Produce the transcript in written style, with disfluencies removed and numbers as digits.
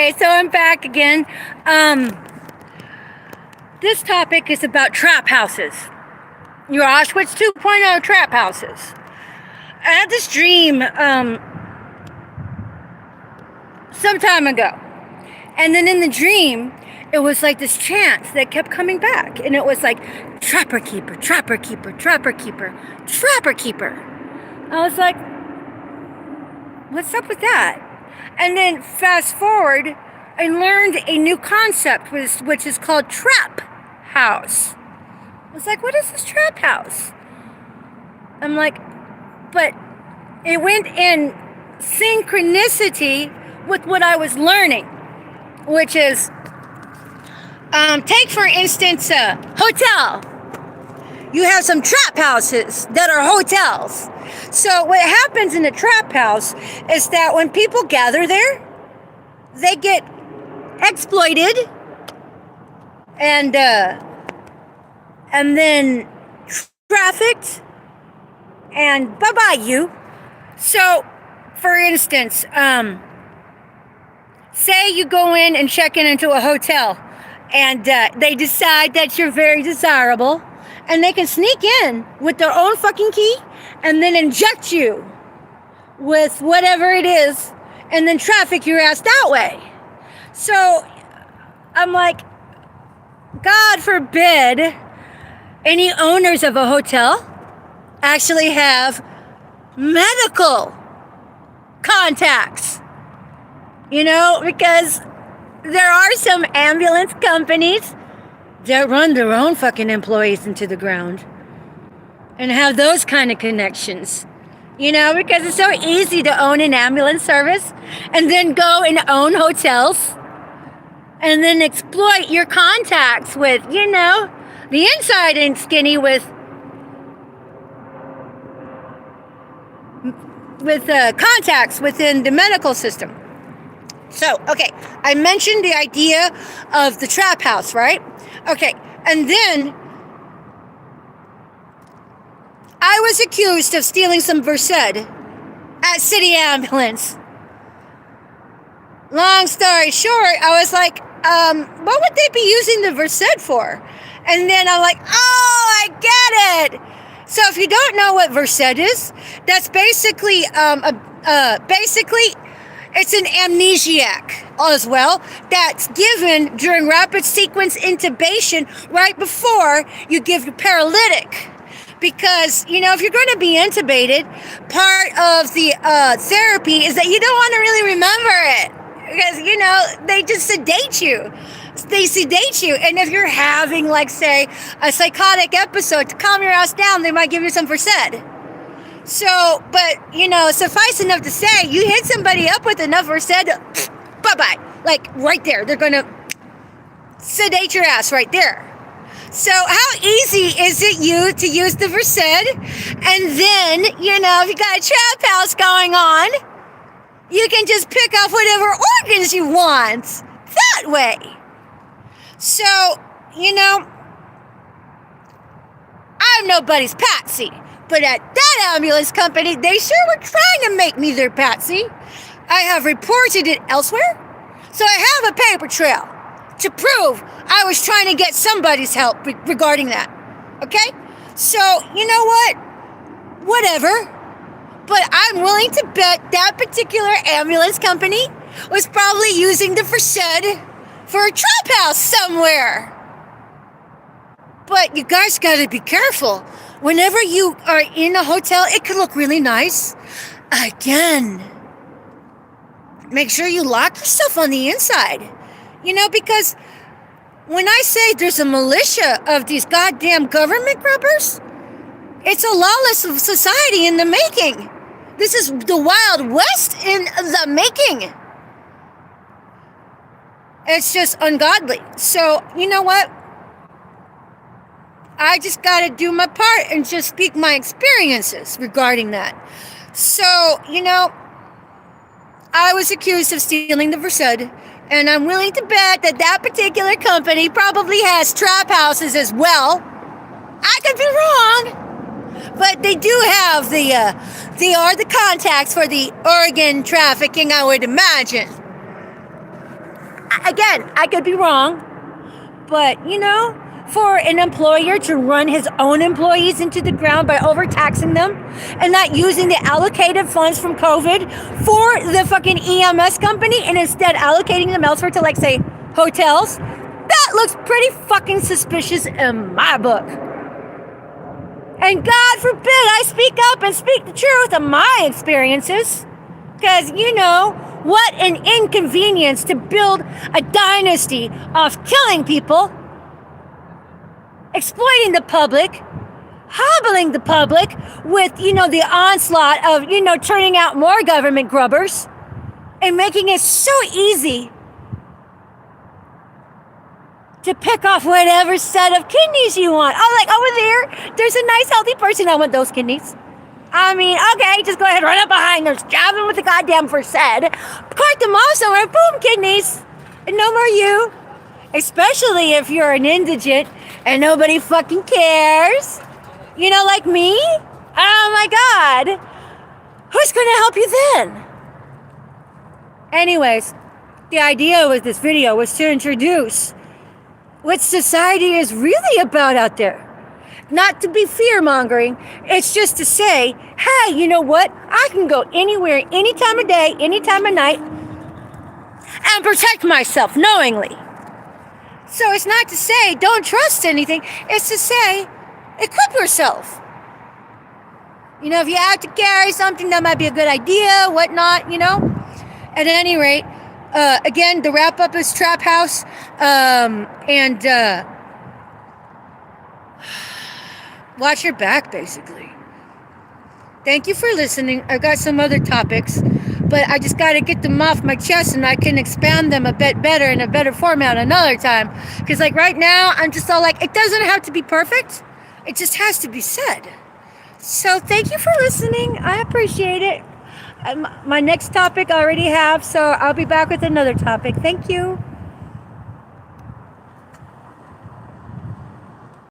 Okay, so I'm back again. This topic is about trap houses. Your Auschwitz 2.0 trap houses. I had this dream some time ago. And then in the dream, it was like this chant that kept coming back. And it was like, trapper keeper, trapper keeper, trapper keeper, trapper keeper. I was like, what's up with that? And then fast forward, I learned a new concept, which is called trap house. I was like, what is this trap house? I'm like, but it went in synchronicity with what I was learning, which is, take for instance a hotel. You have some trap houses that are hotels. So what happens in a trap house is that when people gather there, they get exploited and then trafficked and bye-bye you. So, for instance, say you go in and check into a hotel and they decide that you're very desirable and they can sneak in with their own fucking key and then inject you with whatever it is and then traffic your ass that way. So I'm like, God forbid any owners of a hotel actually have medical contacts, because there are some ambulance companies that run their own fucking employees into the ground and have those kind of connections, because it's so easy to own an ambulance service and then go and own hotels and then exploit your contacts with, the inside and skinny with contacts within the medical system. So, okay, I mentioned the idea of the trap house, right? Okay, and then I was accused of stealing some Versed at City Ambulance. Long story short, I was like, what would they be using the Versed for? And then I'm like, oh, I get it. So if you don't know what Versed is, that's basically, it's an amnesiac as well that's given during rapid sequence intubation right before you give the paralytic. Because, if you're going to be intubated, part of the therapy is that you don't want to really remember it. Because, they just sedate you. They sedate you. And if you're having, like, say, a psychotic episode to calm your ass down, they might give you some Versed. So, but, suffice enough to say, you hit somebody up with enough Versed, bye-bye. Like, right there. They're going to sedate your ass right there. So, how easy is it to use the Versed? And then, if you got a trap house going on, you can just pick off whatever organs you want that way. So, I'm nobody's patsy. But at that ambulance company, they sure were trying to make me their patsy. I have reported it elsewhere, so I have a paper trail to prove I was trying to get somebody's help regarding that. Okay? So, you know what? Whatever. But I'm willing to bet that particular ambulance company was probably using the Versed for a trap house somewhere. But you guys gotta be careful. Whenever you are in a hotel, it can look really nice. Again, make sure you lock yourself on the inside. Because when I say there's a militia of these goddamn government grubbers, it's a lawless society in the making. This is the Wild West in the making. It's just ungodly. So, you know what? I just got to do my part and just speak my experiences regarding that. So, I was accused of stealing the Versed, and I'm willing to bet that particular company probably has trap houses as well. I could be wrong, but they do have they are the contacts for the organ trafficking, I would imagine. Again, I could be wrong, but for an employer to run his own employees into the ground by overtaxing them and not using the allocated funds from COVID for the fucking EMS company and instead allocating them elsewhere to, like, say, hotels, that looks pretty fucking suspicious in my book. And God forbid I speak up and speak the truth of my experiences. Because, what an inconvenience to build a dynasty of killing people, exploiting the public, hobbling the public with, the onslaught of, turning out more government grubbers and making it so easy to pick off whatever set of kidneys you want. Oh, like over there, there's a nice healthy person. I want those kidneys. I mean, okay, just go ahead, run up behind them, jab them with the goddamn Versed, cart them off somewhere, boom, kidneys. And no more you. Especially if you're an indigent and nobody fucking cares. Like me? Oh my God. Who's gonna help you then? Anyways, the idea with this video was to introduce what society is really about out there. Not to be fear-mongering, it's just to say, hey, you know what? I can go anywhere, any time of day, any time of night, and protect myself knowingly. So it's not to say don't trust anything, it's to say equip yourself. If you have to carry something, that might be a good idea, whatnot, At any rate, again, the wrap-up is Trap House, and watch your back, basically. Thank you for listening. I've got some other topics, but I just got to get them off my chest and I can expand them a bit better in a better format another time. Because, like, right now, I'm just all like, it doesn't have to be perfect. It just has to be said. So thank you for listening. I appreciate it. My next topic I already have, so I'll be back with another topic. Thank you.